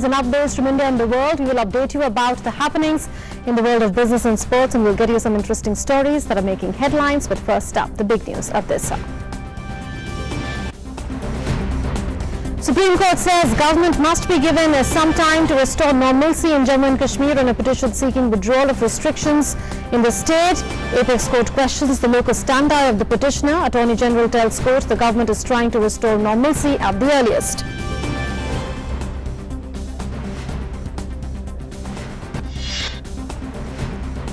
And updates from India and the world. We will update you about the happenings in the world of business and sports, and we'll get you some interesting stories that are making headlines. But first up, the big news of this hour. Supreme Court says government must be given some time to restore normalcy in Jammu and Kashmir on a petition seeking withdrawal of restrictions in the state. Apex Court questions the locus standi of the petitioner. Attorney General tells court the government is trying to restore normalcy at the earliest.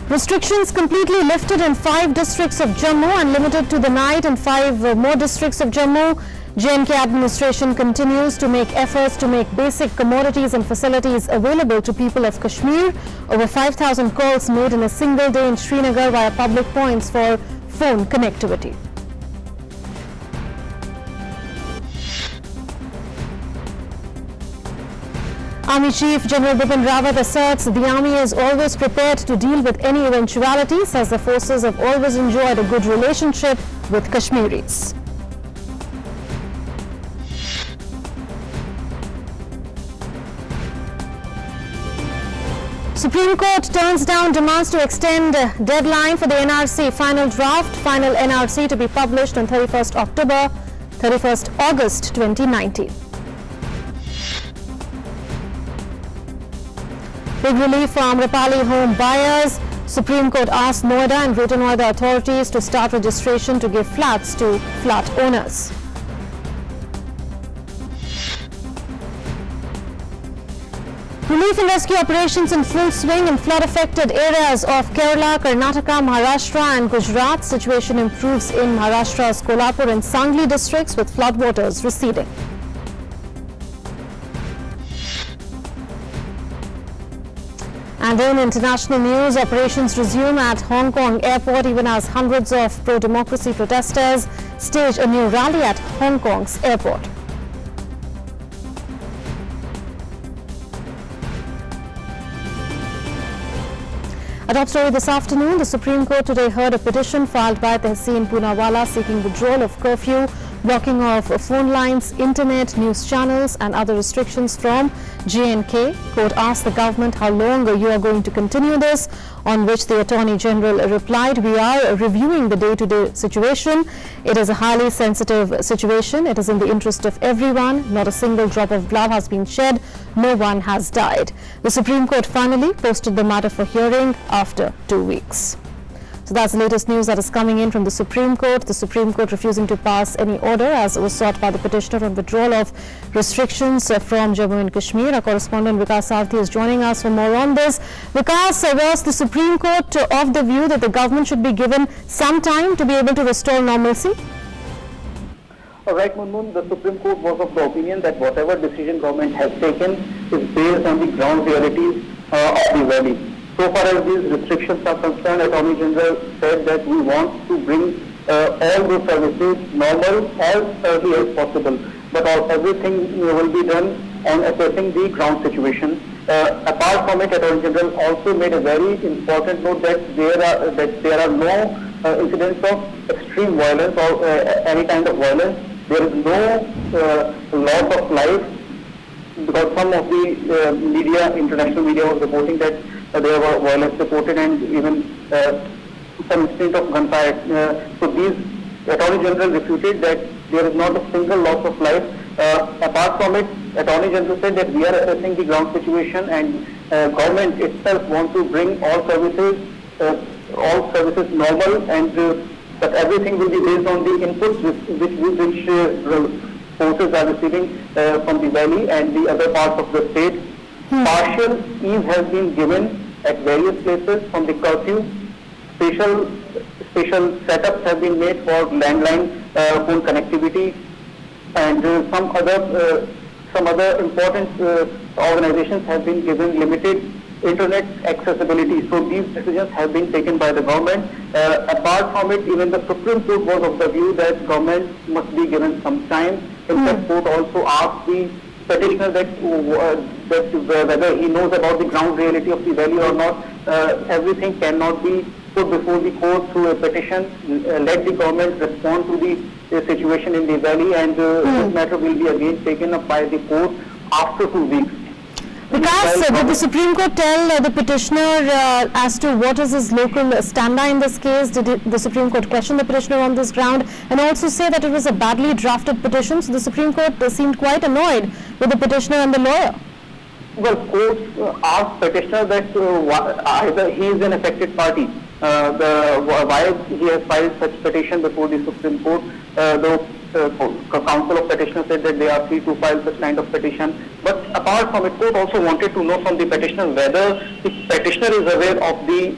Restrictions completely lifted in 5 districts of Jammu and limited to the night in 5 more districts of Jammu. J&K administration continues to make efforts to make basic commodities and facilities available to people of Kashmir. Over 5,000 calls made in a single day in Srinagar via public points for phone connectivity. Army Chief General Bipin Rawat asserts the army is always prepared to deal with any eventuality, says the forces have always enjoyed a good relationship with Kashmiris. Supreme Court turns down demands to extend deadline for the NRC final draft, final NRC to be published on 31st August 2019. Big relief for Amrapali home buyers. Supreme Court asked Noida and Greater Noida authorities to start registration to give flats to flat owners. Relief and rescue operations in full swing in flood-affected areas of Kerala, Karnataka, Maharashtra and Gujarat. Situation improves in Maharashtra's Kolhapur and Sangli districts with floodwaters receding. And in international news, operations resume at Hong Kong airport even as hundreds of pro-democracy protesters stage a new rally at Hong Kong's airport. A top story this afternoon, the Supreme Court today heard a petition filed by Tehseen Poonawalla seeking withdrawal of curfew, blocking of phone lines, internet, news channels and other restrictions from J&K. Court asked the government how long you are going to continue this, on which the Attorney General replied, "We are reviewing the day-to-day situation. It is a highly sensitive situation. It is in the interest of everyone. Not a single drop of blood has been shed. No one has died." The Supreme Court finally posted the matter for hearing after 2 weeks. So that's the latest news that is coming in from the Supreme Court. The Supreme Court refusing to pass any order as was sought by the petitioner on withdrawal of restrictions from Jammu and Kashmir. Our correspondent Vikas Sarthi is joining us for more on this. Vikas, was the Supreme Court of the view that the government should be given some time to be able to restore normalcy? All right, Munmun, the Supreme Court was of the opinion that whatever decision government has taken is based on the ground realities of the valley. So far as these restrictions are concerned, Attorney General said that we want to bring all the services normal as early as possible, but everything will be done on assessing the ground situation. Apart from it, Attorney General also made a very important note that there are no incidents of extreme violence or any kind of violence. There is no loss of life, because some of the international media was reporting that there were violence reported and even some incident of gunfire. So these Attorney General refuted that there is not a single loss of life. Apart from it, Attorney General said that we are assessing the ground situation and government itself wants to bring all services normal, and that everything will be based on the inputs which forces are receiving from the valley and the other parts of the state. Partial ease has been given at various places from the curfew. Special setups have been made for landline phone connectivity, and some other important organizations have been given limited internet accessibility. So these decisions have been taken by the government. Apart from it, even the Supreme Court was of the view that government must be given some time. In fact, court also asked the petitioner that whether he knows about the ground reality of the valley or not. Everything cannot be put before the court through a petition. Let the government respond to the situation in the valley, and this matter will be again taken up by the court after 2 weeks. Because did the Supreme Court tell the petitioner as to what is his local standa in this case? Did the Supreme Court question the petitioner on this ground and also say that it was a badly drafted petition? So the Supreme Court seemed quite annoyed with the petitioner and the lawyer. Well, courts asked petitioner that either he is an affected party. Why he has filed such petition before the Supreme Court. The counsel of petitioner said that they are free to file such kind of petition. But apart from it, court also wanted to know from the petitioner whether the petitioner is aware of the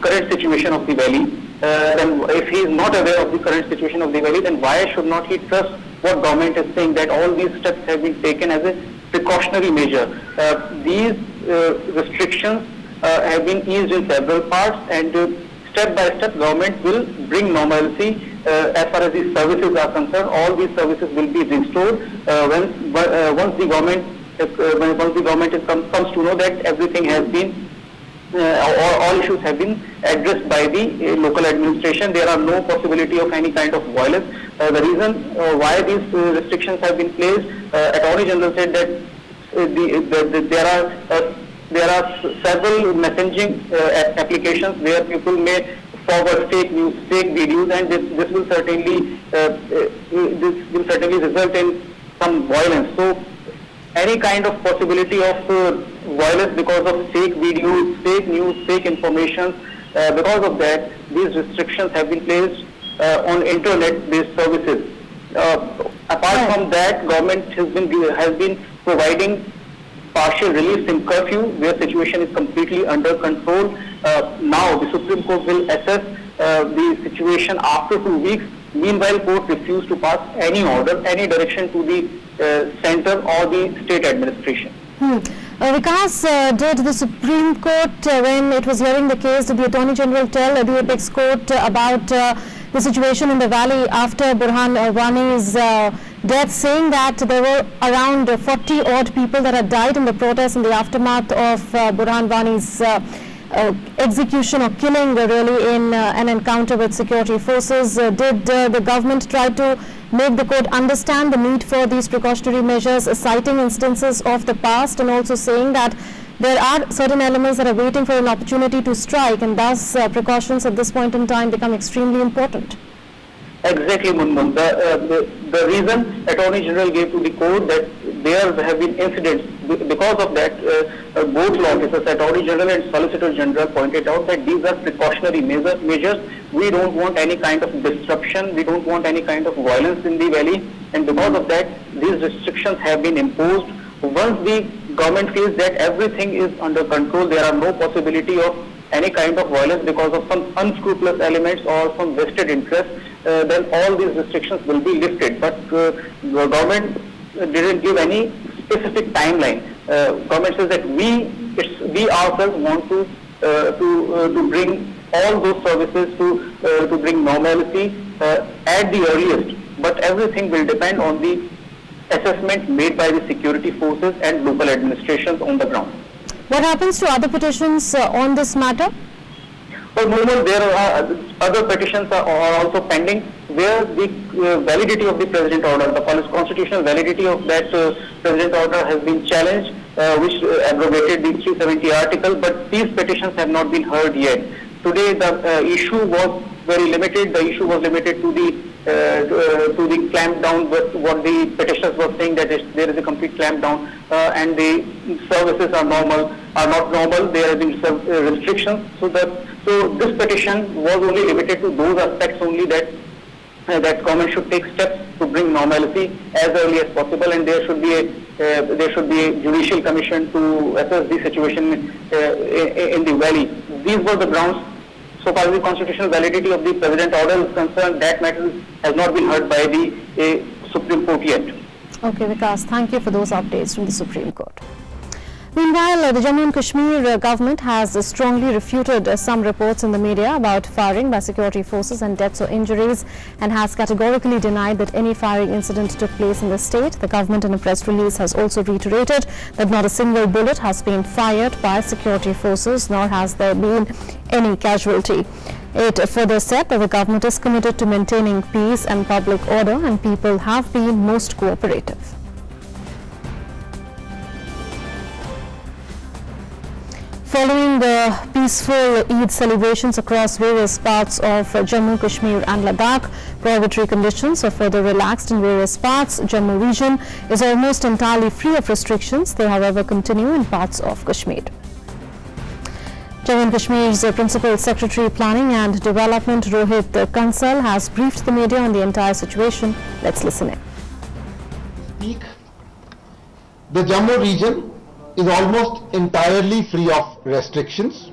current situation of the valley. Then if he is not aware of the current situation of the valley, then why should not he trust what government is saying, that all these steps have been taken as a precautionary measure. These restrictions have been eased in several parts, and step by step government will bring normalcy as far as these services are concerned. All these services will be restored once the government comes to know that everything has been all issues have been addressed by the local administration. There are no possibility of any kind of violence. The reason why these restrictions have been placed, Attorney General said that there are several messaging applications where people may forward fake news, fake videos, and this will certainly result in some violence. So any kind of possibility of violence because of fake videos, fake news, fake information, because of that, these restrictions have been placed on internet-based services. Apart from that, government has been providing partial relief in curfew, where situation is completely under control. Now the Supreme Court will assess the situation after 2 weeks. Meanwhile, court refused to pass any order, any direction to the center or the state administration. Vikas, did the Supreme Court, when it was hearing the case, did the Attorney General tell the Apex Court about the situation in the valley after Burhan Wani's death, saying that there were around 40 odd people that had died in the protests in the aftermath of Burhan Wani's execution or killing really in an encounter with security forces? Did the government try to make the court understand the need for these precautionary measures, citing instances of the past and also saying that there are certain elements that are waiting for an opportunity to strike, and thus precautions at this point in time become extremely important? Exactly, Munmun. The reason Attorney General gave to the court that there have been incidents, because of that, both law officers, Attorney General and Solicitor General, pointed out that these are precautionary measures. We don't want any kind of disruption, we don't want any kind of violence in the valley, and because of that, these restrictions have been imposed. Once the government feels that everything is under control, there are no possibility of any kind of violence because of some unscrupulous elements or some vested interests, then all these restrictions will be lifted. But the government didn't give any specific timeline. Government says that we ourselves want to bring all those services to bring normalcy at the earliest. But everything will depend on the assessment made by the security forces and local administrations on the ground. What happens to other petitions on this matter? Well, Mohammed, there are other petitions are also pending where the validity of the President order, the constitutional validity of that President order has been challenged, which abrogated the 370 article, but these petitions have not been heard yet. Today, the issue was very limited. The issue was limited to the clampdown. What the petitioners were saying, that there is a complete clampdown and the services are not normal. There have been some restrictions. So this petition was only limited to those aspects only that government should take steps to bring normalcy as early as possible, and there should be a judicial commission to assess the situation in the valley. These were the grounds. So far as the constitutional validity of the President order is concerned, that matter has not been heard by the Supreme Court yet. Okay, Vikas, thank you for those updates from the Supreme Court. Meanwhile, the Jammu and Kashmir government has strongly refuted some reports in the media about firing by security forces and deaths or injuries, and has categorically denied that any firing incident took place in the state. The government in a press release has also reiterated that not a single bullet has been fired by security forces, nor has there been any casualty. It further said that the government is committed to maintaining peace and public order, and people have been most cooperative. Following the peaceful Eid celebrations across various parts of Jammu, Kashmir and Ladakh, prohibitory conditions are further relaxed in various parts. Jammu region is almost entirely free of restrictions. They, however, continue in parts of Kashmir. Jammu and Kashmir's Principal Secretary Planning and Development Rohit Kansal has briefed the media on the entire situation. Let's listen in. The Jammu region is almost entirely free of restrictions.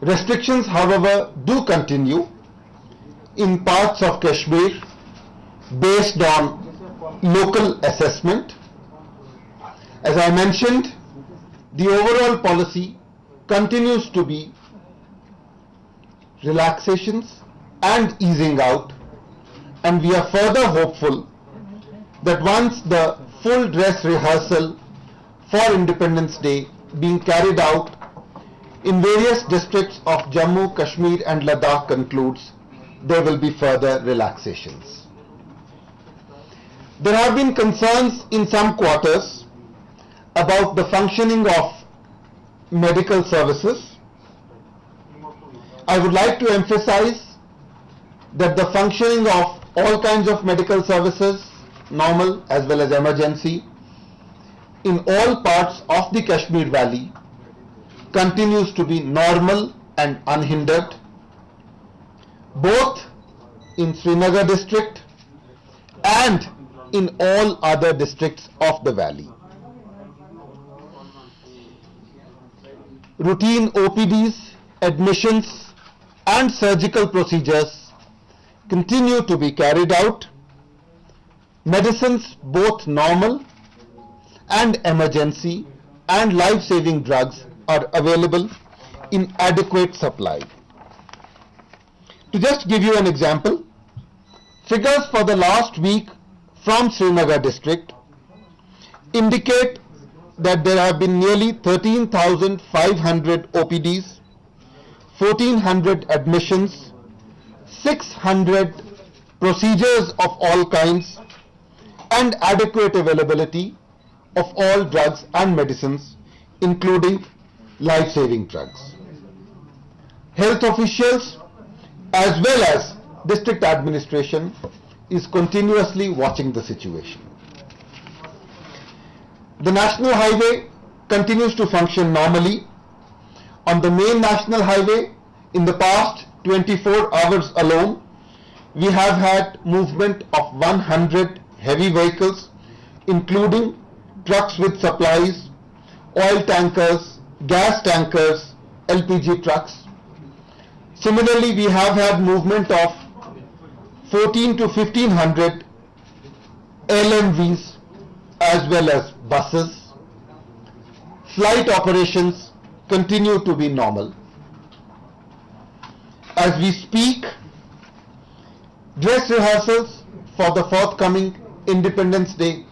Restrictions, however, do continue in parts of Kashmir based on local assessment. As I mentioned, the overall policy continues to be relaxations and easing out, and we are further hopeful that once the full dress rehearsal for Independence Day being carried out in various districts of Jammu, Kashmir and Ladakh concludes, there will be further relaxations. There have been concerns in some quarters about the functioning of medical services. I would like to emphasize that the functioning of all kinds of medical services, normal as well as emergency, in all parts of the Kashmir Valley continues to be normal and unhindered, both in Srinagar district and in all other districts of the valley. Routine OPDs, admissions and surgical procedures continue to be carried out. Medicines, both normal and emergency and life-saving drugs, are available in adequate supply. To just give you an example, figures for the last week from Srinagar district indicate that there have been nearly 13,500 OPDs, 1,400 admissions, 600 procedures of all kinds, and adequate availability of all drugs and medicines, including life-saving drugs. Health officials as well as district administration is continuously watching the situation. The national highway continues to function normally. On the main national highway, in the past 24 hours alone, we have had movement of 100 heavy vehicles, including trucks with supplies, oil tankers, gas tankers, LPG trucks. Similarly, we have had movement of 14 to 1500 LMVs as well as buses. Flight operations continue to be normal. As we speak, dress rehearsals for the forthcoming Independence Day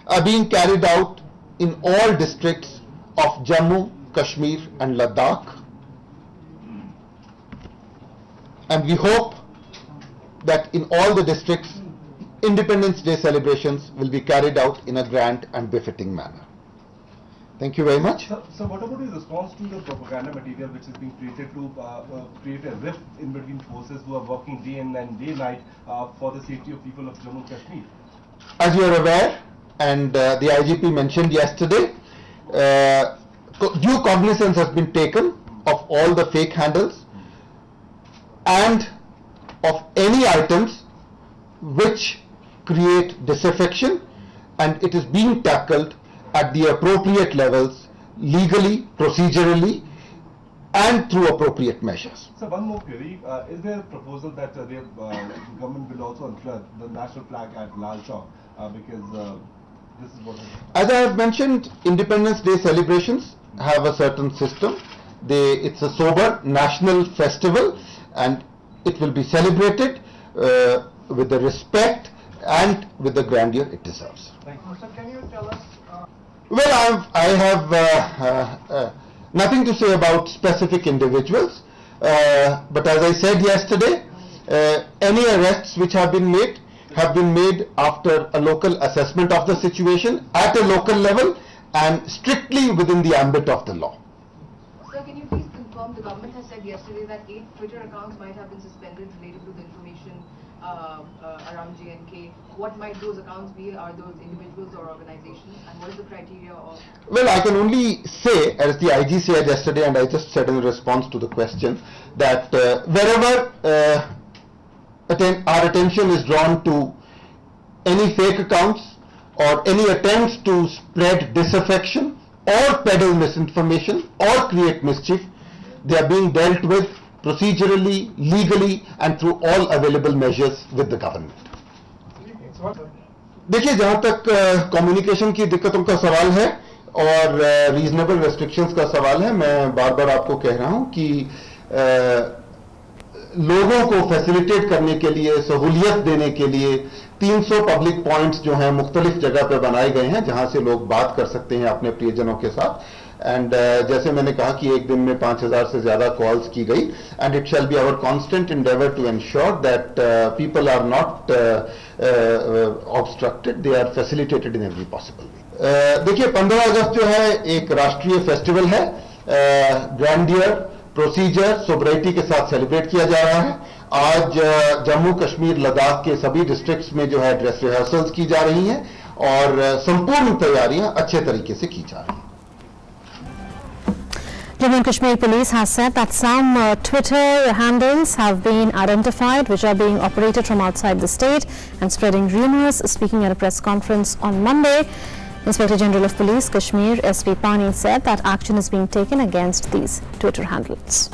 are being carried out in all districts of Jammu, Kashmir and Ladakh. And we hope that in all the districts, Independence Day celebrations will be carried out in a grand and befitting manner. Thank you very much. So what about his response to the propaganda material which is being created to create a rift in between forces who are working day in and day night for the safety of people of Jammu and Kashmir? As you are aware, and the IGP mentioned yesterday, due cognizance has been taken of all the fake handles and of any items which create disaffection, and it is being tackled at the appropriate levels, legally, procedurally, and through appropriate measures. So one more query, is there a proposal that the government will also unfurl the national flag at Lal Chowk because this is what... As I have mentioned, Independence Day celebrations have a certain system. It's a sober national festival and it will be celebrated with the respect and with the grandeur it deserves. Thank you. Sir, can you tell us... Well, I have nothing to say about specific individuals, but as I said yesterday, any arrests which have been made after a local assessment of the situation at a local level and strictly within the ambit of the law. Sir, can you please confirm the government has said yesterday that 8 Twitter accounts might have been suspended related to the information around J&K. What might those accounts be? Are those individuals or organizations? And what is the criteria of... Well, I can only say, as the IG said yesterday, and I just said in response to the question, that wherever our attention is drawn to any fake accounts or any attempts to spread disaffection or peddle misinformation or create mischief, they are being dealt with procedurally, legally and through all available measures with the government. देखिए, जहां तक communication की दिक्कतों का सवाल है और reasonable restrictions का सवाल है, मैं बार बार आपको कह रहा हूं कि लोगों को फैसिलिटेट करने के लिए, सहूलियत देने के लिए 300 पब्लिक पॉइंट्स जो हैं मुख्तलिफ जगह पे बनाए गए हैं, जहां से लोग बात कर सकते हैं अपने प्रियजनों के साथ. एंड जैसे मैंने कहा कि एक दिन में 5000 से ज्यादा कॉल्स की गई. And it shall be our constant endeavour to ensure that people are not obstructed, they are facilitated in every possible way. देखिए, 15 अगस्त जो है एक राष्ट्रीय फेस्टिवल है. ग्रैंडियर, प्रोसीजर, सोबराइटी के साथ सेलिब्रेट किया जा रहा है. आज जम्मू कश्मीर, लद्दाख के सभी डिस्ट्रिक्ट्स में जो है ड्रेस रिहर्सल्स की जा रही हैं और संपूर्ण तैयारियां अच्छे तरीके से की जा रही हैं. Jammu and Kashmir Police has said that some Twitter handles have been identified which are being operated from outside the state and spreading rumours. Speaking at a press conference on Monday, Inspector General of Police Kashmir SP Pani said that action is being taken against these Twitter handles.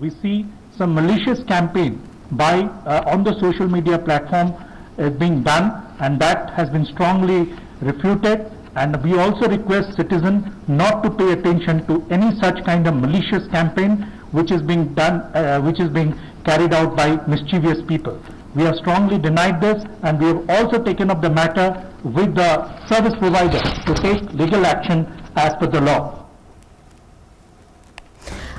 We see some malicious campaign by on the social media platform is being done, and that has been strongly refuted. And we also request citizens not to pay attention to any such kind of malicious campaign which is being done, which is being carried out by mischievous people. We have strongly denied this, and we have also taken up the matter with the service provider to take legal action as per the law.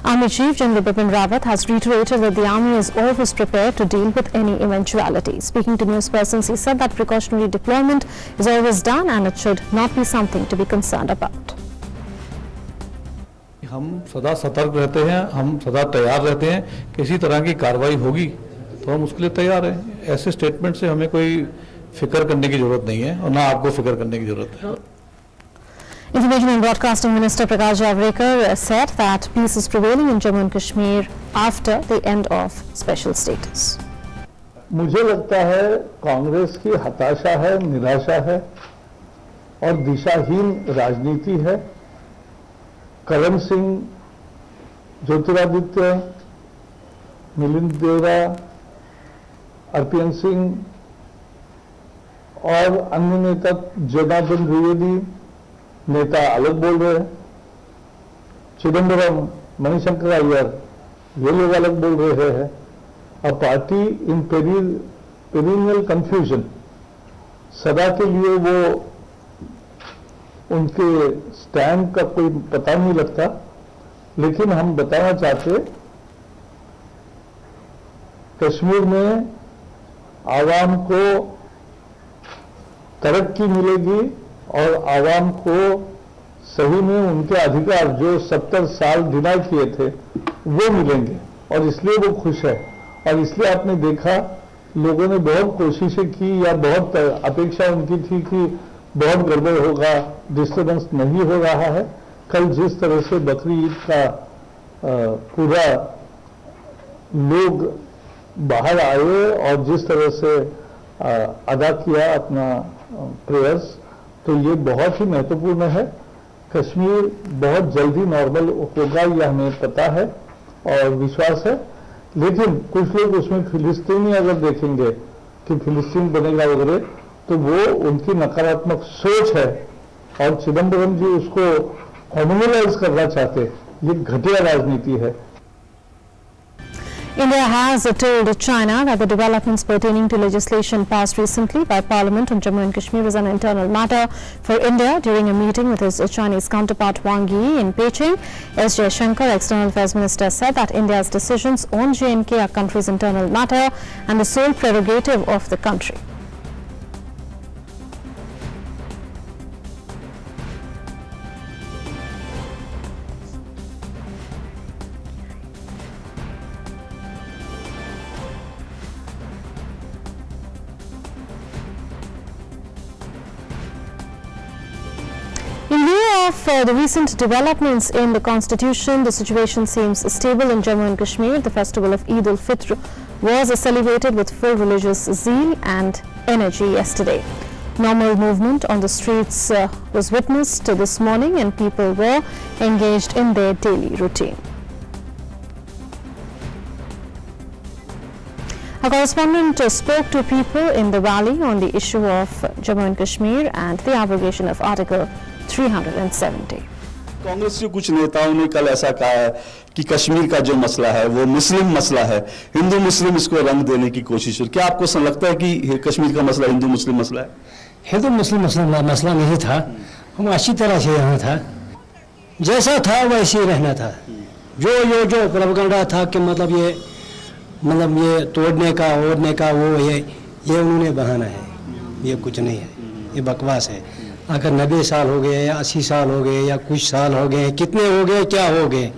Army Chief General Bipin Rawat has reiterated that the Army is always prepared to deal with any eventuality. Speaking to news persons, he said that precautionary deployment is always done and it should not be something to be concerned about. हम सदा सतर्क रहते हैं, हम सदा तैयार रहते हैं. किसी तरह की कार्रवाई होगी तो हम उसके लिए तैयार हैं. ऐसे स्टेटमेंट से हमें कोई फिक्र करने की जरूरत नहीं है और ना आपको फिक्र करने की जरूरत है. Information and Broadcasting Minister Prakash Javadekar said that peace is prevailing in Jammu and Kashmir after the end of special status. मुझे लगता है कांग्रेस की हताशा है, निराशा है और दिशाहीन राजनीति है. करण सिंह, ज्योतिरादित्य, मिलिंद देवरा, अर्पियन सिंह और अन्य नेता, जनार्दन द्विवेदी नेता अलग बोल रहे हैं. चिदम्बरम, मणिशंकर अय्यर, ये लोग अलग बोल रहे हैं. A party in perennial confusion. सदा के लिए वो उनके स्टैंड का कोई पता नहीं लगता. लेकिन हम बताना चाहते, कश्मीर में आवाम को तरक्की मिलेगी और आवाम को सही में उनके अधिकार जो 70 साल डिनाई किए थे वो मिलेंगे और इसलिए वो खुश है. और इसलिए आपने देखा लोगों ने बहुत कोशिशें की या बहुत अपेक्षा उनकी थी कि बहुत गड़बड़ होगा, डिस्टर्बेंस नहीं हो रहा है. कल जिस तरह से बकरी ईद का पूरा लोग बाहर आए और जिस तरह से अदा किया अपना प्रेयर्स, तो ये बहुत ही महत्वपूर्ण है. कश्मीर बहुत जल्दी नॉर्मल होगा, यह हमें पता है और विश्वास है. लेकिन कुछ लोग उसमें फिलिस्तीनी अगर देखेंगे कि फिलिस्तीन बनेगा वगैरह, तो वो उनकी नकारात्मक सोच है और चिदम्बरम जी उसको कम्युनलाइज करना चाहते. ये घटिया राजनीति है. India has told China that the developments pertaining to legislation passed recently by Parliament on Jammu and Kashmir is an internal matter for India. During a meeting with his Chinese counterpart Wang Yi in Beijing, S. Jaishankar, External Affairs Minister, said that India's decisions on J&K are country's internal matter and the sole prerogative of the country. of the recent developments in the constitution, the situation seems stable in Jammu and Kashmir. The festival of Eid al-Fitr was celebrated with full religious zeal and energy yesterday. Normal movement on the streets was witnessed this morning and people were engaged in their daily routine. Our correspondent spoke to people in the rally on the issue of Jammu and Kashmir and the abrogation of Article 370. Congress के कुछ नेताओं ने कल ऐसा कहा है कि कश्मीर का जो मसला है वो मुस्लिम मसला है, हिंदू मुस्लिम इसको रंग देने की कोशिश है। क्या आपको लगता है कि कश्मीर का मसला हिंदू मुस्लिम मसला है? हिंदू मुस्लिम मसला नहीं था, हम अच्छी तरह से यहाँ था, जैसा था वैसे ही रहना था। जो प्रोपेगेंडा था कि मतलब ये तोड़ने का ओढ़ने का वो ये उन्होंने बहाना है, ये कुछ नहीं है, ये बकवास है। अगर 90 साल हो गए या 80 साल हो गए या कुछ साल हो गए, कितने हो गए, क्या हो गए,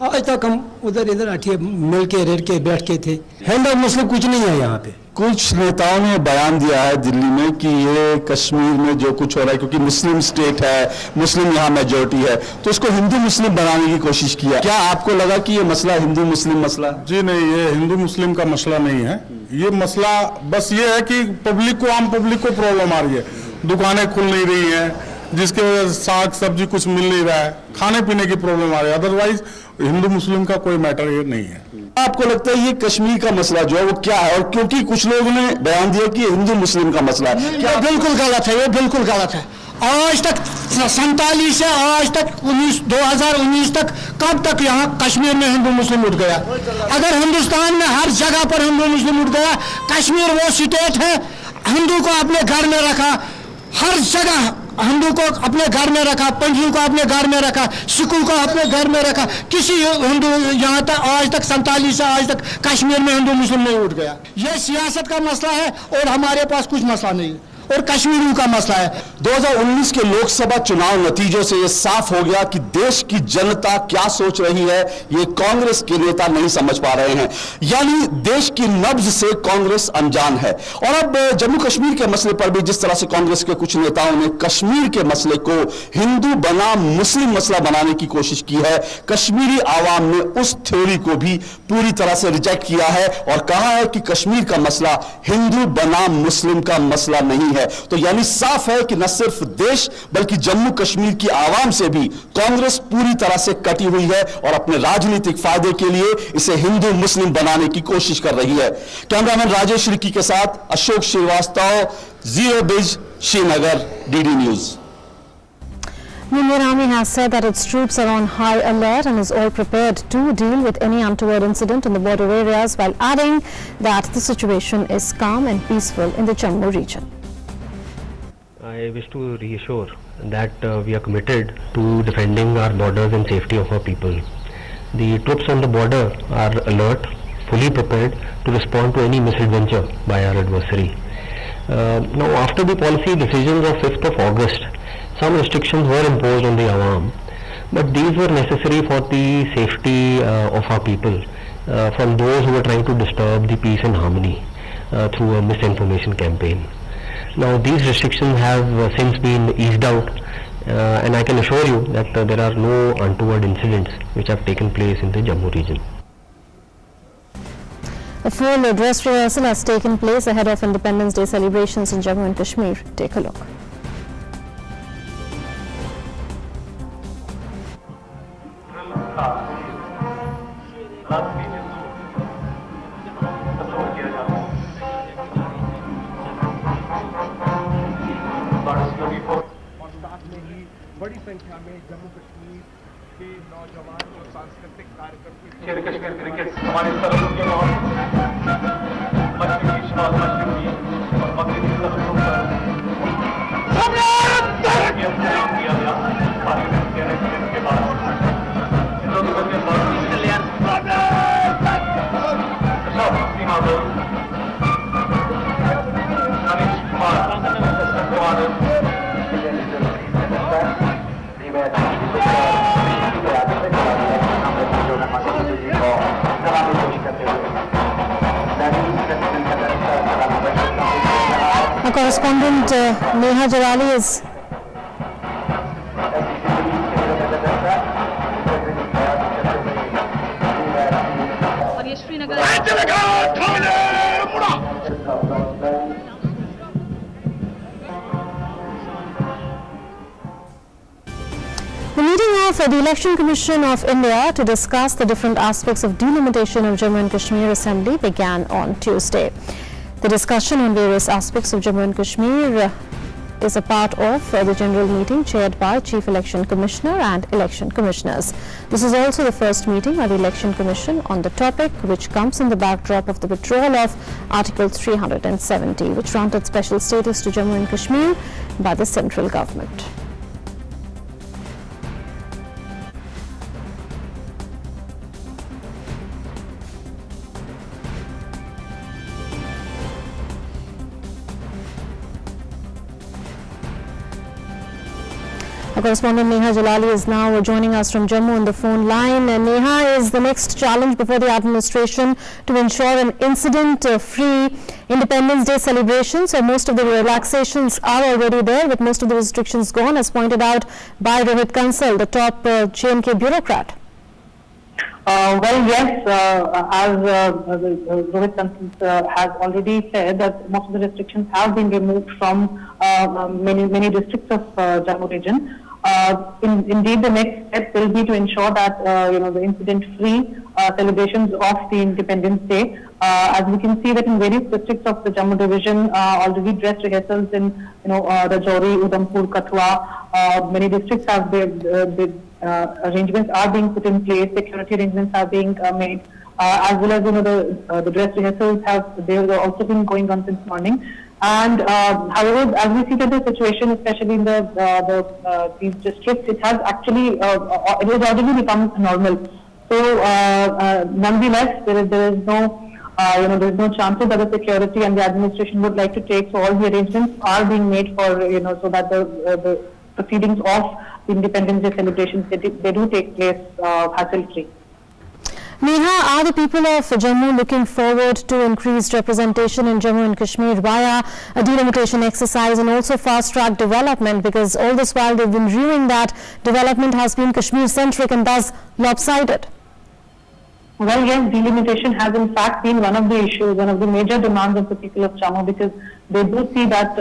आज तक हम उधर इधर अठे मिल के रेट के बैठ के थे। हिंदू मुस्लिम कुछ नहीं है यहाँ पे। कुछ नेताओं ने बयान दिया है दिल्ली में कि ये कश्मीर में जो कुछ हो रहा है, क्योंकि मुस्लिम स्टेट है, मुस्लिम यहाँ मेजॉरिटी है, तो इसको हिंदू मुस्लिम बनाने की कोशिश किया। क्या आपको लगा कि ये मसला हिंदू मुस्लिम मसला? जी नहीं, ये हिंदू मुस्लिम का मसला नहीं है। ये मसला बस ये है कि आम पब्लिक को प्रॉब्लम आ रही है, दुकानें खुल नहीं रही हैं, जिसके वजह से साग सब्जी कुछ मिल नहीं रहा है, खाने पीने की प्रॉब्लम आ रही है। अदरवाइज हिंदू मुस्लिम का कोई मैटर ये नहीं है। आपको लगता है ये कश्मीर का मसला जो है वो क्या है? और क्योंकि कुछ लोगों ने बयान दिया कि हिंदू मुस्लिम का मसला है, क्या बिल्कुल गलत है, ये बिल्कुल गलत है। आज तक 47 से आज तक 2019 तक कब तक यहाँ कश्मीर में हिंदू मुस्लिम उठ गया? अगर हिंदुस्तान में हर जगह पर हिंदू मुस्लिम उठ गया, कश्मीर वो स्टेट है, हिंदू को अपने घर में रखा, हर जगह हिंदू को अपने घर में रखा, पंजाबियों को अपने घर में रखा, सिखों को अपने घर में रखा, किसी हिंदू यहाँ तक आज तक 47 से आज तक कश्मीर में हिंदू मुस्लिम नहीं उठ गया। ये सियासत का मसला है और हमारे पास कुछ मसला नहीं है, और कश्मीरियों का मसला है। 2019 के लोकसभा चुनाव नतीजों से यह साफ हो गया कि देश की जनता क्या सोच रही है, ये कांग्रेस के नेता नहीं समझ पा रहे हैं। यानी देश की नब्ज से कांग्रेस अनजान है। और अब जम्मू कश्मीर के मसले पर भी जिस तरह से कांग्रेस के कुछ नेताओं ने कश्मीर के मसले को हिंदू बनाम मुस्लिम मसला बनाने की कोशिश की है, कश्मीरी आवाम ने उस थ्योरी को भी पूरी तरह से रिजेक्ट किया है और कहा है कि कश्मीर का मसला हिंदू बनाम मुस्लिम का मसला नहीं है। तो यानी साफ है कि न सिर्फ देश बल्कि जम्मू कश्मीर की आवाम से भी कांग्रेस पूरी तरह से कटी हुई है और अपने राजनीतिक फायदे के लिए इसे हिंदू मुस्लिम बनाने की कोशिश कर रही है। कैमरामैन राजेश रिकी के साथ Ashok Srivastava, zero bridge, Srinagar, DD news. The Indian Army has said that its troops are on high alert and is all prepared to deal with any untoward incident in the border areas, while adding that the situation is calm and peaceful in the Jammu region. I wish to reassure that we are committed to defending our borders and safety of our people. The troops on the border are alert, fully prepared to respond to any misadventure by our adversary. Now, after the policy decisions of 5th of August, some restrictions were imposed on the Awam, but these were necessary for the safety of our people from those who were trying to disturb the peace and harmony through a misinformation campaign. Now, these restrictions have since been eased out and I can assure you that there are no untoward incidents which have taken place in the Jammu region. A full dress rehearsal has taken place ahead of Independence Day celebrations in Jammu and Kashmir. Take a look. बड़ी संख्या में जम्मू कश्मीर के नौजवान और सांस्कृतिक कार्यक्रम Kashmir cricket हमारे सरहद के और मगरबी सरहदों के बाद Our correspondent Neha Jarali is The meeting of the Election Commission of India to discuss the different aspects of delimitation of Jammu and Kashmir Assembly began on Tuesday. The discussion on various aspects of Jammu and Kashmir is a part of the general meeting chaired by Chief Election Commissioner and Election Commissioners. This is also the first meeting by the Election Commission on the topic, which comes in the backdrop of the withdrawal of Article 370, which granted special status to Jammu and Kashmir by the central government. Our correspondent Neha Jalali is now joining us from Jammu on the phone line. And Neha, is the next challenge before the administration to ensure an incident-free Independence Day celebration? So most of the relaxations are already there, with most of the restrictions gone, as pointed out by Rohit Kansal, the top J&K bureaucrat. Well, yes, as Rohit Kansal has already said, that most of the restrictions have been removed from many districts of Jammu region. Indeed, the next step will be to ensure that the incident-free celebrations of the Independence Day. As we can see that in various districts of the Jammu division, already dress rehearsals in Rajouri, Udhampur, Kathua, many districts have arrangements are being put in place, security arrangements are being made, as well as the dress rehearsals have also been going on since morning. And however, as we see that the situation, especially in these districts, it has actually it has already become normal. So nonetheless, there is no there is no chances that the security and the administration would like to take. So all the arrangements are being made for so that the proceedings of the Independence Day celebrations they do take place hassle-free. Neha, are the people of Jammu looking forward to increased representation in Jammu and Kashmir via a delimitation exercise and also fast-track development? Because all this while they've been viewing that development has been Kashmir-centric and thus lopsided. Well, yes, delimitation has in fact been one of the issues, one of the major demands of the people of Jammu, because they do see that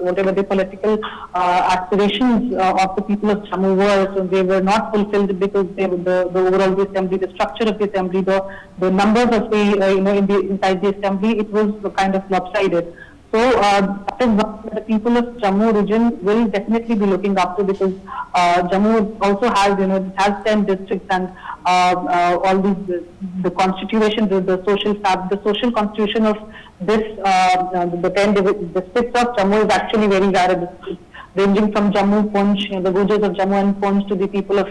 whatever the political aspirations of the people of Jammu were, so they were not fulfilled because the overall the assembly, the structure of the assembly, the numbers of the inside the assembly, it was kind of lopsided. So that is what the people of Jammu region will definitely be looking up to, because Jammu also has it has 10 districts, and all the constitution, the social constitution of this the 10 districts of Jammu is actually very varied, ranging from Jammu, Poonch, the Gujars of Jammu and Poonch, to the people of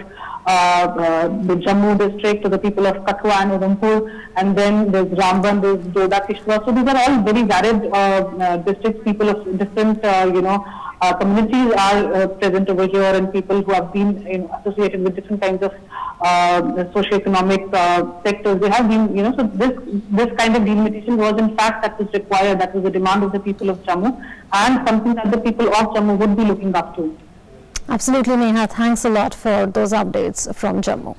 the Jammu district, to the people of Kathua and Udhampur, and then there's Ramban, there's Doda, Kishwa. So these are all very varied districts. People of different communities are present over here, and people who have been associated with different kinds of socio-economic sectors. They have been, so this kind of delimitation was in fact that was required. That was the demand of the people of Jammu, and something that the people of Jammu would be looking up to. Absolutely, Neha. Thanks a lot for those updates from Jammu.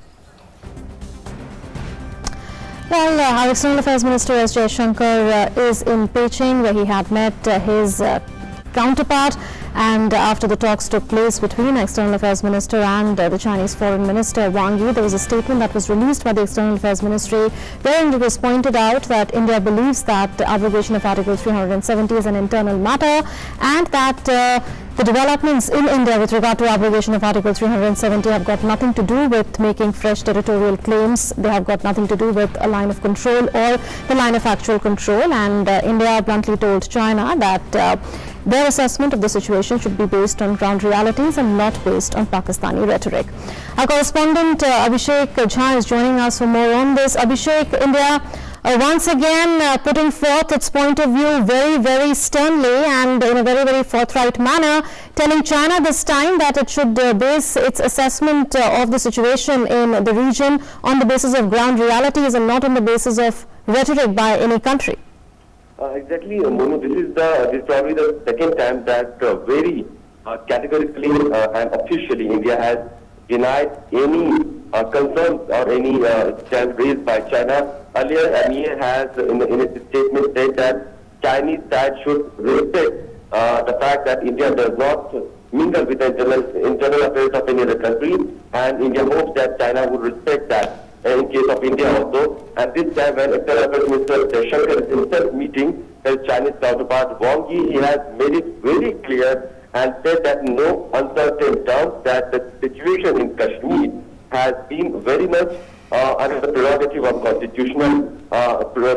Well, our External Affairs Minister S. Jaishankar is in Beijing, where he had met his counterpart, and after the talks took place between External Affairs Minister and the Chinese Foreign Minister Wang Yi, there was a statement that was released by the External Affairs Ministry, wherein it was pointed out that India believes that the abrogation of Article 370 is an internal matter, and that the developments in India with regard to abrogation of Article 370 have got nothing to do with making fresh territorial claims. They have got nothing to do with a line of control or the line of actual control, and India bluntly told China that their assessment of the situation should be based on ground realities and not based on Pakistani rhetoric. Our correspondent Abhishek Jha is joining us for more on this. Abhishek, India once again putting forth its point of view very, very sternly and in a very, very forthright manner, telling China this time that it should base its assessment of the situation in the region on the basis of ground realities and not on the basis of rhetoric by any country. Exactly, Monu. This is probably the second time that very categorically and officially India has denied any concerns or any stance raised by China. Earlier, MEA has in its statement said that Chinese side should respect the fact that India does not mingle with the internal affairs of any other country, and India hopes that China would respect that in case of India also. And this time when External Affairs Minister J&K is himself meeting his Chinese counterpart Wang Yi, he has made it very clear and said that in no uncertain terms that the situation in Kashmir has been very much under the prerogative of constitutional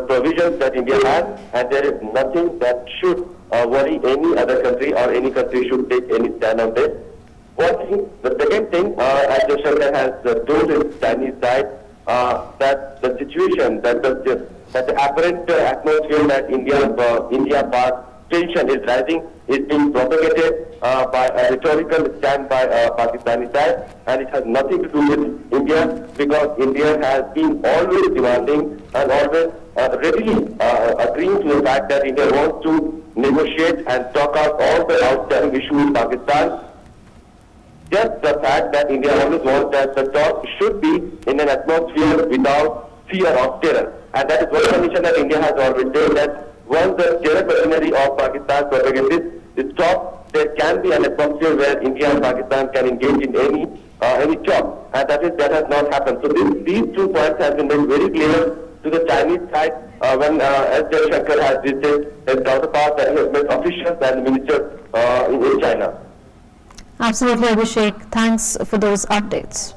provisions that India has, and there is nothing that should worry any other country, or any country should take any stand on this. One thing, the second thing, as J&K has told his Chinese side, that the situation, that the apparent atmosphere that India-Pak tension is rising is being propagated by a rhetorical stand by Pakistani side, and it has nothing to do with India, because India has been always demanding and always readily agreeing to the fact that India wants to negotiate and talk out all the outstanding issues with Pakistan. Just the fact that India always wants that the talk should be in an atmosphere without fear of terror. And that is one condition that India has always said, that once the terror machinery of Pakistan propagandists is stopped, there can be an atmosphere where India and Pakistan can engage in any talk. And that has not happened. So these 2 points have been made very clear to the Chinese side when as J&K has visited his counterpart, and he has met officials and ministers in China. Absolutely, Abhishek. Thanks for those updates.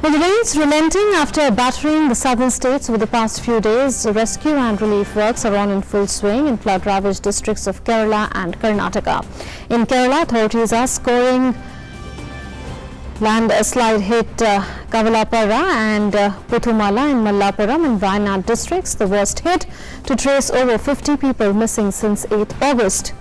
Well, the rains relenting after battering the southern states over the past few days, rescue and relief works are on in full swing in flood-ravaged districts of Kerala and Karnataka. In Kerala, authorities are scoring landslide hit Kavalapara and Puthumala in Mallapuram and Wayanad districts, the worst hit, to trace over 50 people missing since 8th August.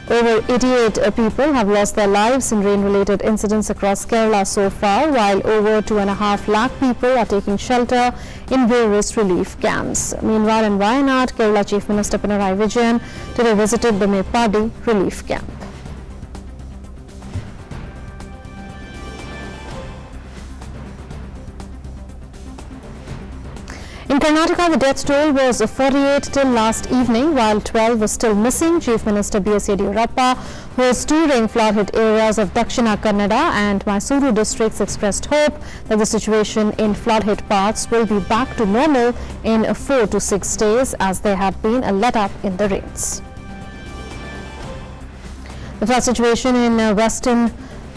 Over 88 people have lost their lives in rain-related incidents across Kerala so far, while over 2.5 lakh people are taking shelter in various relief camps. Meanwhile, in Wayanad, Kerala Chief Minister Pinarayi Vijayan today visited the Mepadi relief camp. In Karnataka, the death toll was 48 till last evening, while 12 were still missing. Chief Minister B.S. Yediyurappa, who is touring flood-hit areas of Dakshina Kannada and Mysuru districts, expressed hope that the situation in flood-hit parts will be back to normal in 4 to 6 days, as there had been a let-up in the rains. The flood situation in western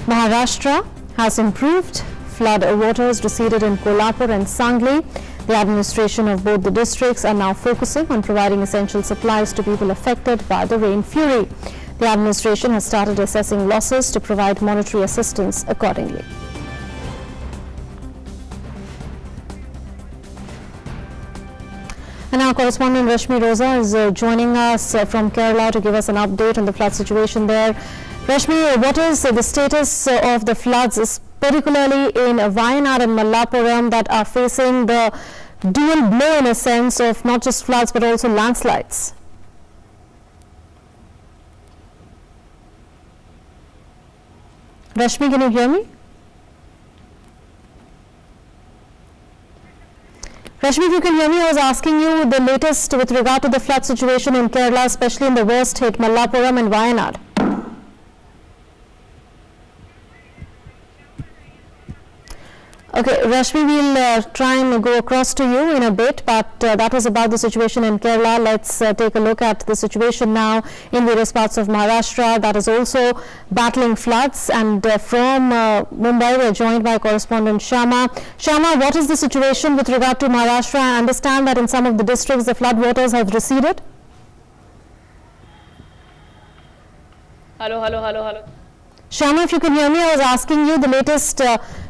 Maharashtra has improved. Flood waters receded in Kolhapur and Sangli. The administration of both the districts are now focusing on providing essential supplies to people affected by the rain fury. The administration has started assessing losses to provide monetary assistance accordingly. And our correspondent Rashmi Rosa is joining us from Kerala to give us an update on the flood situation there. Rashmi, what is the status of the floods, particularly in Wayanad and Mallapuram, that are facing the dual blow in a sense of not just floods but also landslides? Rashmi, can you hear me? Rashmi, if you can hear me, I was asking you the latest with regard to the flood situation in Kerala, especially in the worst hit Mallapuram and Wayanad. Okay, Rashmi, we'll try and go across to you in a bit, but that was about the situation in Kerala. Let's take a look at the situation now in various parts of Maharashtra that is also battling floods. And from Mumbai, we're joined by correspondent Shama. Shama, what is the situation with regard to Maharashtra? I understand that in some of the districts, the flood waters have receded. Hello. Shama, if you can hear me, I was asking you the latest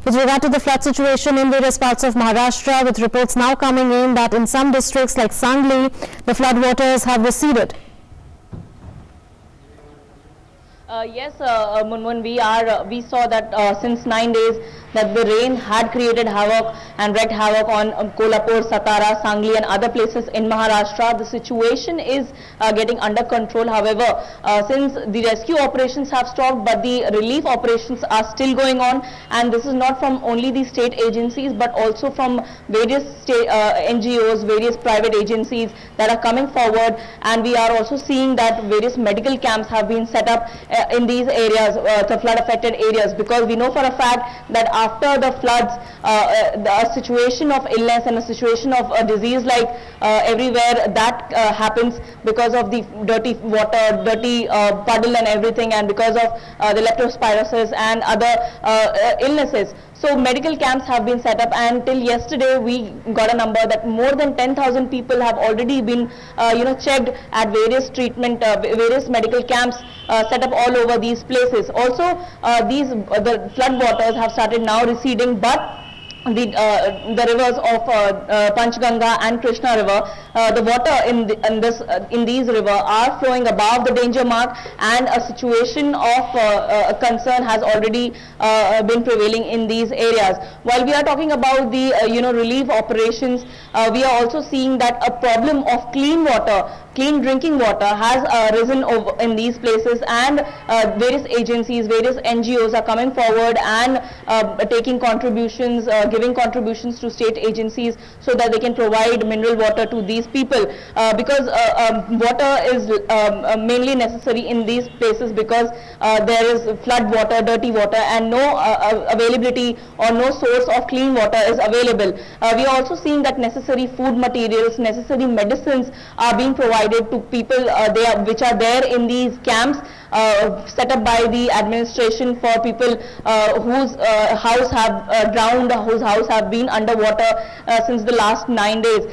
with regard to the flood situation in various parts of Maharashtra, with reports now coming in that in some districts like Sangli, the flood waters have receded. Yes, Munmun, we saw that since 9 days that the rain had created havoc and wreaked havoc on Kolhapur, Satara, Sangli and other places in Maharashtra. The situation is getting under control. However, since the rescue operations have stopped, but the relief operations are still going on, and this is not from only the state agencies but also from various state NGOs, various private agencies that are coming forward, and we are also seeing that various medical camps have been set up in these areas, the flood affected areas, because we know for a fact that after the floods, a situation of illness and a situation of disease like everywhere that happens because of the dirty water, dirty puddle and everything, and because of the leptospirosis and other illnesses. So medical camps have been set up, and till yesterday we got a number that more than 10,000 people have already been checked at various various medical camps set up all over these places. Also the flood waters have started now receding, but the rivers of Panchganga and Krishna river, the water in these rivers are flowing above the danger mark, and a situation of concern has already been prevailing in these areas. While we are talking about the relief operations, we are also seeing that a problem of clean drinking water has risen over in these places, and various agencies, various NGOs are coming forward and taking contributions, giving contributions to state agencies so that they can provide mineral water to these people, because water is mainly necessary in these places, because there is flood water, dirty water, and no availability or no source of clean water is available. We are also seeing that necessary food materials, necessary medicines are being provided to people which are there in these camps set up by the administration for people whose house have drowned, whose house have been underwater since the last 9 days.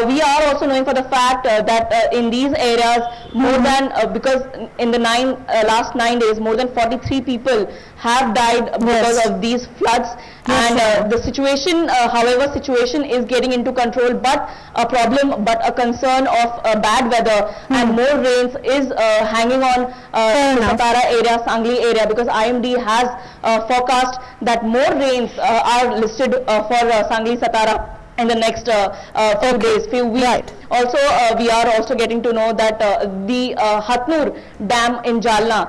We are also knowing for the fact that in these areas, more than because in the last 9 days, more than 43 people have died because of these floods. And the situation, however, situation is getting into control, but a problem, but a concern of bad weather and more rains is hanging on the Satara area, Sangli area, because IMD has forecast that more rains are listed for Sangli, Satara in the next few days, few weeks. Right. Also, we are also getting to know that the Hatnur Dam in Jalna,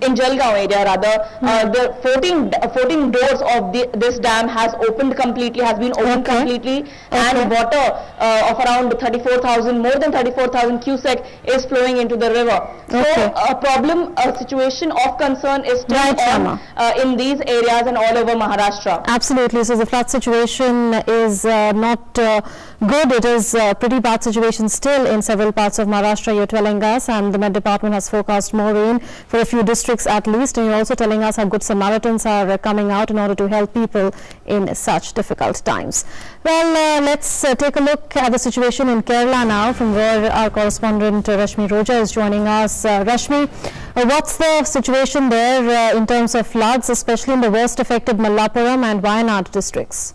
in Jalgaon area rather, the 14 doors of this dam has opened completely, has been opened completely, and water of around 34,000, more than 34,000 cubic is flowing into the river. So a problem, a situation of concern is still on in these areas and all over Maharashtra. Absolutely. So the flood situation is not good. It is pretty bad situation still in several parts of Maharashtra, you're telling us, and the Met Department has forecast more rain for a few districts at least, and you're also telling us how good Samaritans are coming out in order to help people in such difficult times. Well, let's take a look at the situation in Kerala now, from where our correspondent Rashmi Roja is joining us. Rashmi, what's the situation there in terms of floods, especially in the worst affected Malappuram and Wayanad districts?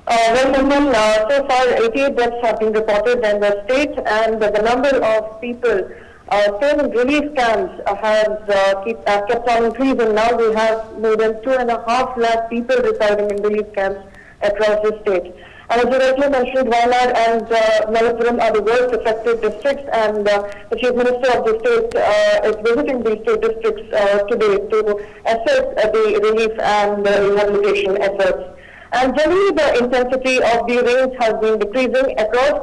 So far 88 deaths have been reported in the state, and the number of people staying in relief camps has kept on increasing. Now we have more than 2.5 lakh people residing in relief camps across the state. And as you rightly mentioned, Wayanad and Malappuram are the worst affected districts, and the Chief Minister of the state is visiting these two districts today to assess the relief and rehabilitation efforts. And generally, the intensity of the rains has been decreasing across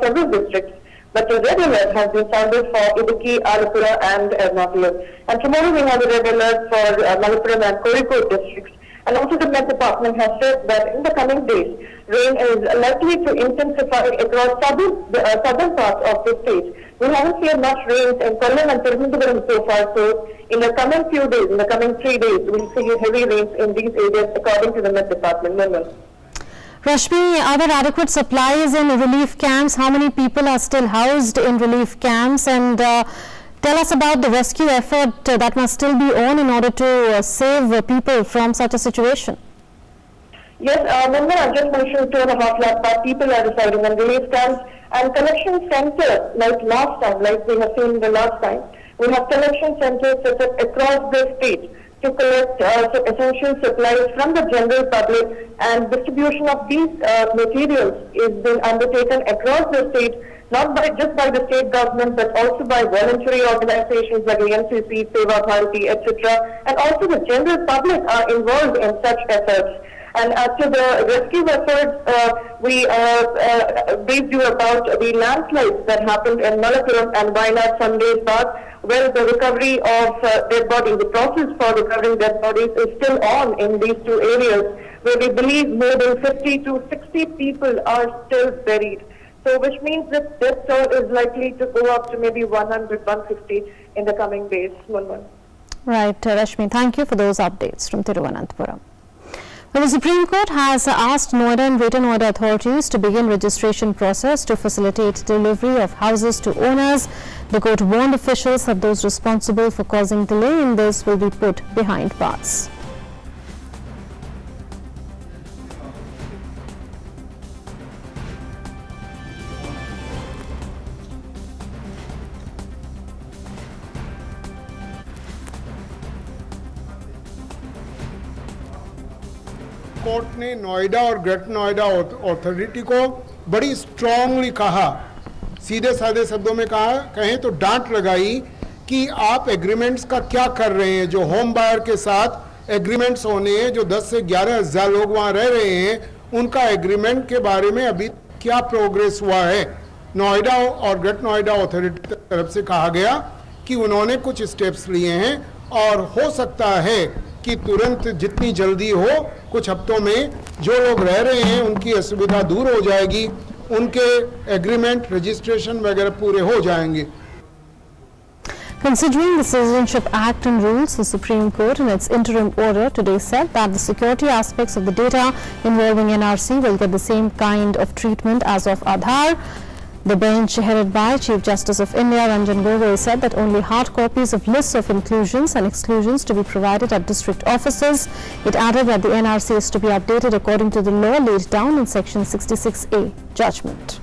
several districts, but a red alert has been sounded for Idukki, Alappuzha, and Ernakulam. And tomorrow we have a red alert for Malappuram and Kozhikode districts. And also the Met Department has said that in the coming days, rain is likely to intensify across southern parts of the state. We haven't seen much rains in Kollam and Tirunelveli so far, so in the coming few days, in the coming 3 days, we'll see heavy rains in these areas according to the Met Department. Rashmi, are there adequate supplies in relief camps? How many people are still housed in relief camps? And tell us about the rescue effort that must still be on in order to save people from such a situation. Yes, I just mentioned 2.5 lakh people are residing in relief camps, and collection centers like last time, like we have seen the last time, we have collection centers set up across the state to collect essential supplies from the general public, and distribution of these materials is being undertaken across the state, not just by the state government, but also by voluntary organizations like the NCC, Seva Bharati, etc. And also the general public are involved in such efforts. And as to the rescue efforts, we briefed you about the landslides that happened in Malappuram and Wayanad some days back, where the recovery of dead bodies, the process for recovering dead bodies is still on in these two areas, where we believe more than 50 to 60 people are still buried. So which means that death toll is likely to go up to maybe 100, 150 in the coming days. Right, Rashmi, thank you for those updates from Thiruvananthapuram. Well, the Supreme Court has asked Noida and Greater Noida authorities to begin registration process to facilitate delivery of houses to owners. The court warned officials that those responsible for causing delay in this will be put behind bars. Court ने नोएडा और greater Noida authority को बड़ी strongly कहा, सीधे साधे शब्दों में कहें तो डांट लगाई कि आप एग्रीमेंट्स का क्या कर रहे हैं। जो होम बायर के साथ एग्रीमेंट्स होने हैं, जो 10 से 11 हज़ार लोग वहाँ रह रहे हैं, उनका एग्रीमेंट के बारे में अभी क्या प्रोग्रेस हुआ है। नोएडा और ग्रेटर नोएडा अथॉरिटी की तरफ से कहा गया कि उन्होंने कुछ स्टेप्स लिए हैं और हो सकता है कि तुरंत जितनी जल्दी हो, कुछ हफ्तों में जो लोग रह रहे हैं उनकी असुविधा दूर हो जाएगी, उनके एग्रीमेंट रजिस्ट्रेशन वगैरह पूरे हो जाएंगे। Considering the Citizenship Act and rules, the Supreme Court in its interim order today said that the security aspects of the data involving NRC will get the same kind of treatment as of Aadhaar. The bench headed by Chief Justice of India Ranjan Gogoi said that only hard copies of lists of inclusions and exclusions to be provided at district offices. It added that the NRC is to be updated according to the law laid down in Section 66A judgment.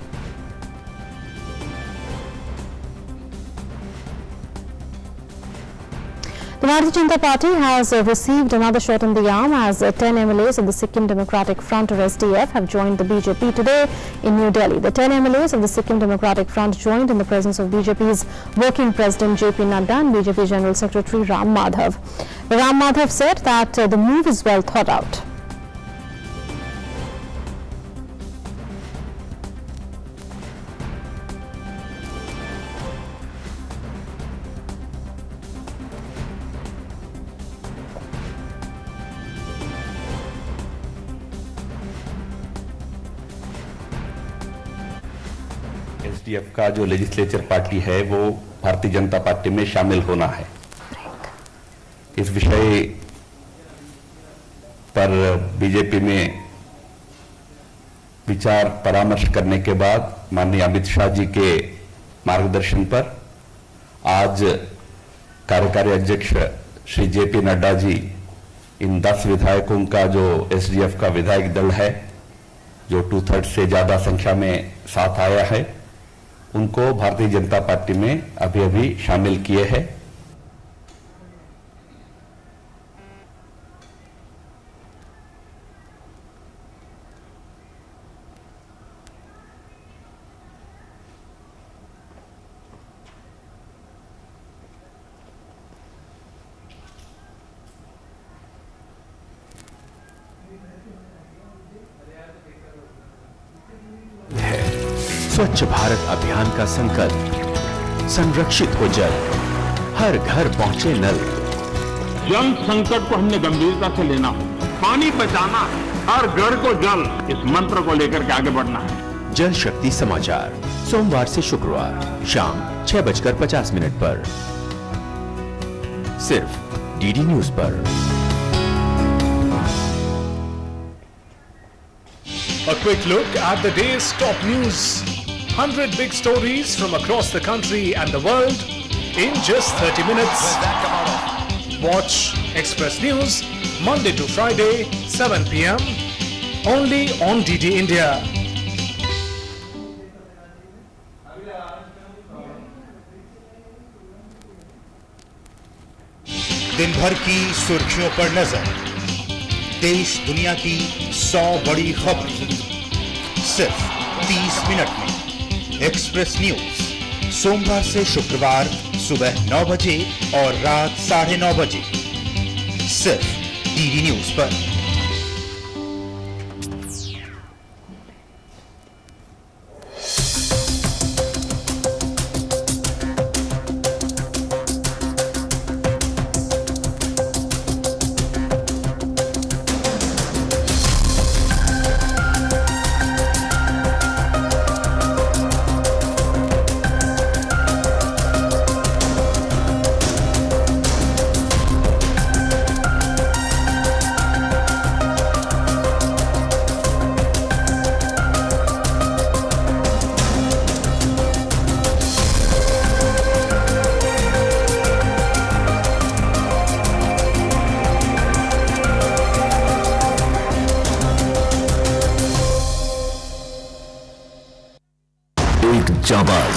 The Bharatiya Janata Party has received another shot in the arm as 10 MLAs of the Sikkim Democratic Front or SDF have joined the BJP today in New Delhi. The 10 MLAs of the Sikkim Democratic Front joined in the presence of BJP's working president JP Nadda and BJP General Secretary Ram Madhav. Ram Madhav said that the move is well thought out. SDF का जो legislature party है वो Bharatiya Janata party में शामिल होना है। इस विषय पर बीजेपी में विचार परामर्श करने के बाद माननीय अमित शाह जी के मार्गदर्शन पर आज कार्यकारी अध्यक्ष श्री जेपी नड्डा जी इन 10 विधायकों का जो एसडीएफ का विधायक दल है, जो 2/3 से ज्यादा संख्या में साथ आया है, उनको भारतीय जनता पार्टी में अभी शामिल किए हैं। स्वच्छ भारत अभियान का संकल्प, संरक्षित हो जल, हर घर पहुंचे नल। जल संकट को हमने गंभीरता से लेना हो, पानी बचाना है, हर घर को जल, इस मंत्र को लेकर के आगे बढ़ना है। जल शक्ति समाचार सोमवार से शुक्रवार शाम 6:50 पर सिर्फ डीडी न्यूज पर। A quick look at the day's top news. 100 big stories from across the country and the world in just 30 minutes. Watch Express News Monday to Friday, 7 p.m. only on DD India. दिन भर की सुर्खियों पर नजर, देश दुनिया की 100 बड़ी खबरें सिर्फ 30 मिनट में। एक्सप्रेस न्यूज सोमवार से शुक्रवार सुबह 9 बजे और रात 9:30 बजे सिर्फ डीडी न्यूज पर।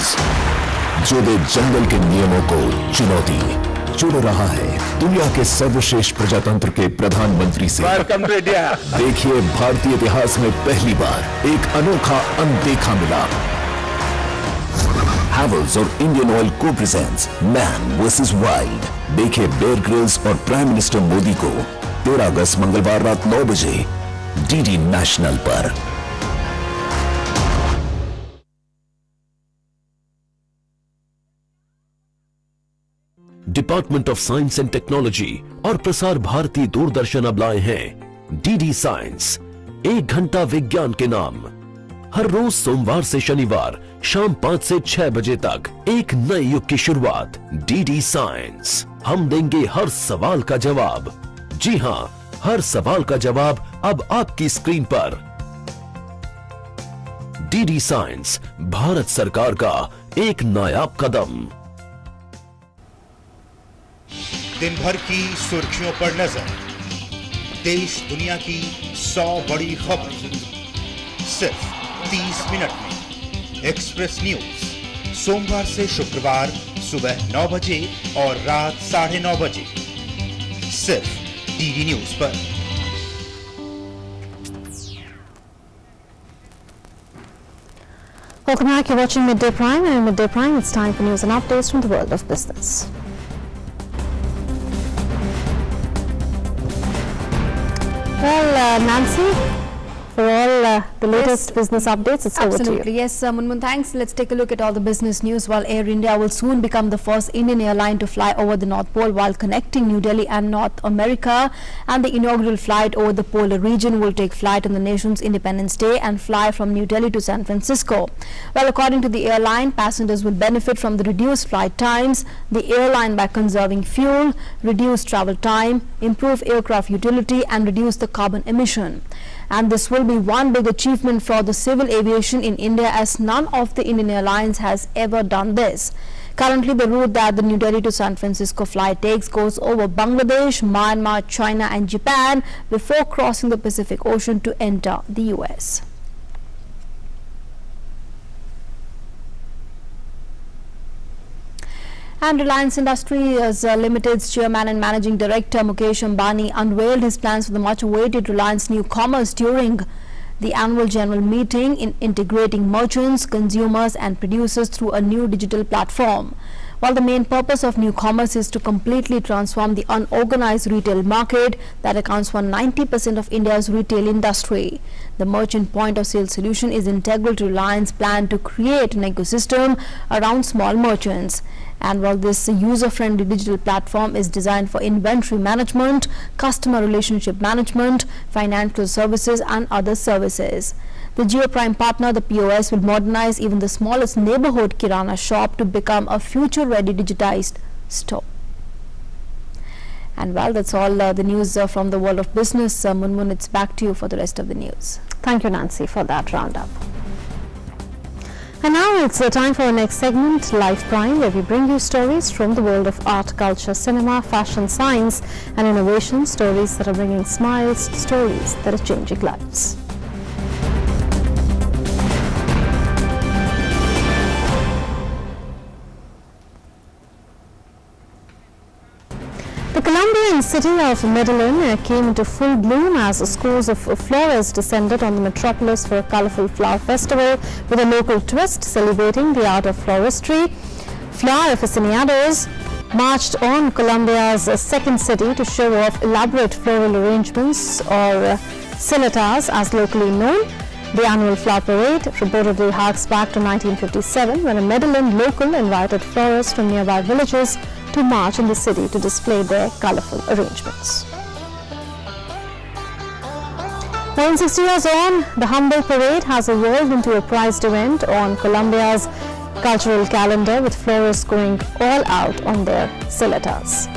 न्यूज, जो दे जंगल के नियमों को चुनौती, जुड़ रहा है दुनिया के सर्वश्रेष्ठ प्रजातंत्र के प्रधानमंत्री से। देखिए भारतीय इतिहास में पहली बार एक अनोखा अनदेखा मिला। हैवल्स और इंडियन ऑयल को प्रेजेंट्स मैन वर्सेस वाइल्ड। देखिए बेयर ग्रिल्स और प्राइम मिनिस्टर मोदी को 13 अगस्त मंगलवार रात 9 बजे डीडी नेशनल पर। Department of science and technology और प्रसार भारती दूरदर्शन अब लाए हैं डीडी साइंस, 1 घंटा विज्ञान के नाम। हर रोज सोमवार से शनिवार शाम 5 से 6 बजे तक एक नए युग की शुरुआत। डीडी साइंस, हम देंगे हर सवाल का जवाब। जी हां, हर सवाल का जवाब अब आपकी स्क्रीन पर। डीडी साइंस, भारत सरकार का एक नायाब कदम। दिन भर की सुर्खियों पर नजर, देश दुनिया की 100 बड़ी खबरें सिर्फ 30 मिनट में। एक्सप्रेस न्यूज, सोमवार से शुक्रवार सुबह 9 बजे और रात 9:30 बजे, सिर्फ डीडी न्यूज पर। Welcome back. You're watching Midday Prime, and in Midday Prime, it's time for news and updates from the world of business. Well, Nancy, for all the latest business updates, it's over to you. Absolutely, yes, Munmun, thanks. Let's take a look at all the business news. While Air India will soon become the first Indian airline to fly over the North Pole while connecting New Delhi and North America, and the inaugural flight over the polar region will take flight on the nation's Independence Day and fly from New Delhi to San Francisco. Well, according to the airline, passengers will benefit from the reduced flight times, the airline by conserving fuel, reduce travel time, improve aircraft utility, and reduce the carbon emission. And this will be one big achievement for the civil aviation in India, as none of the Indian airlines has ever done this. Currently, the route that the New Delhi to San Francisco flight takes goes over Bangladesh, Myanmar, China and Japan before crossing the Pacific Ocean to enter the US. And Reliance Industries Limited's chairman and managing director Mukesh Ambani unveiled his plans for the much-awaited Reliance New Commerce during the annual general meeting in integrating merchants, consumers and producers through a new digital platform. While the main purpose of New Commerce is to completely transform the unorganized retail market that accounts for 90% of India's retail industry, the merchant point of sale solution is integral to Reliance's plan to create an ecosystem around small merchants. And while this user-friendly digital platform is designed for inventory management, customer relationship management, financial services and other services, the Jio Prime partner, the POS, will modernize even the smallest neighborhood kirana shop to become a future-ready digitized store. And well, that's all the news from the world of business. Munmun, it's back to you for the rest of the news. Thank you, Nancy, for that roundup. And now it's time for our next segment, Life Prime, where we bring you stories from the world of art, culture, cinema, fashion, science and innovation, stories that are bringing smiles, stories that are changing lives. The Colombian city of Medellin came into full bloom as scores of florists descended on the metropolis for a colorful flower festival with a local twist celebrating the art of floristry. Flower aficionados marched on Colombia's second city to show off elaborate floral arrangements, or siluetas as locally known. The annual flower parade reportedly harks back to 1957, when a Medellin local invited florists from nearby villages to march in the city to display their colorful arrangements. Now, 60 years on, the humble parade has evolved into a prized event on Colombia's cultural calendar, with florists going all out on their siluetas.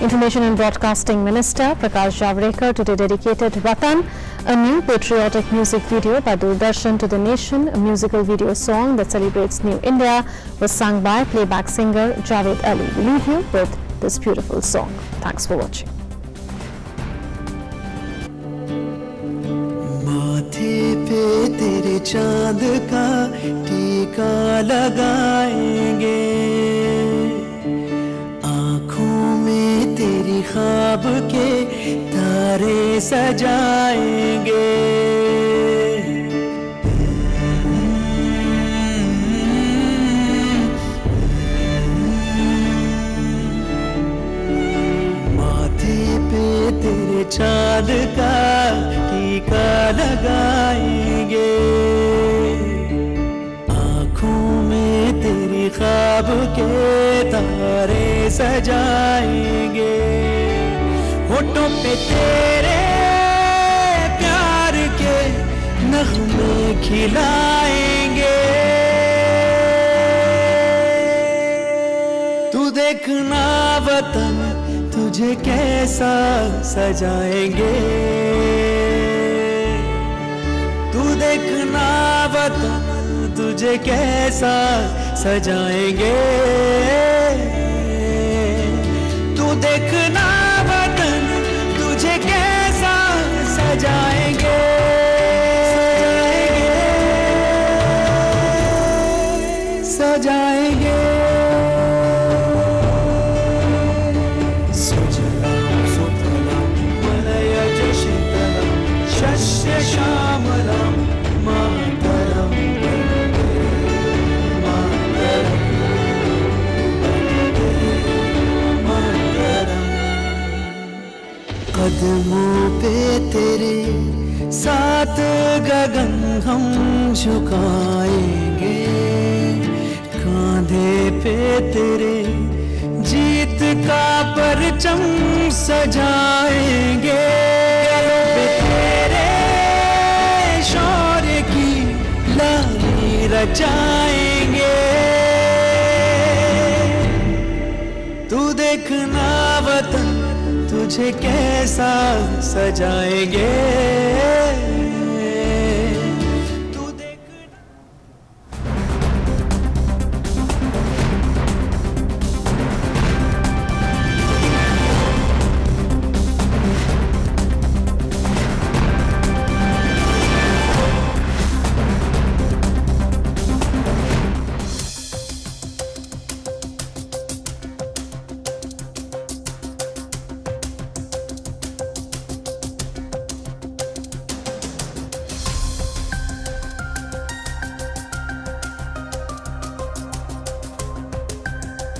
Information and Broadcasting Minister Prakash Javadekar today dedicated Vatan, a new patriotic music video by Doordarshan to the nation. A musical video song that celebrates New India was sung by playback singer Javed Ali. We leave you with this beautiful song. Thanks for watching. चांद का टीका लगाएंगे, आँखों में तेरी ख्वाब के तारे सजाएंगे। तेरे चांद का टीका लगाएंगे, आँखों में तेरी ख्वाब के तारे सजाएंगे, होठों पे तेरे प्यार के नगमे खिलाएंगे। तू देखना वतन तुझे कैसा सजाएंगे, तू देखना वतन तुझे कैसा सजाएंगे, तू देखना वतन तुझे कैसा सजाएंगे, सजाएंगे। कदमों पे तेरे साथ गगन हम झुकाएंगे, कांधे पे तेरे जीत का परचम सजाएंगे, तेरे शौर्य की लाली रचाएंगे। तू देखना वतन तुझे कैसा सजाएंगे।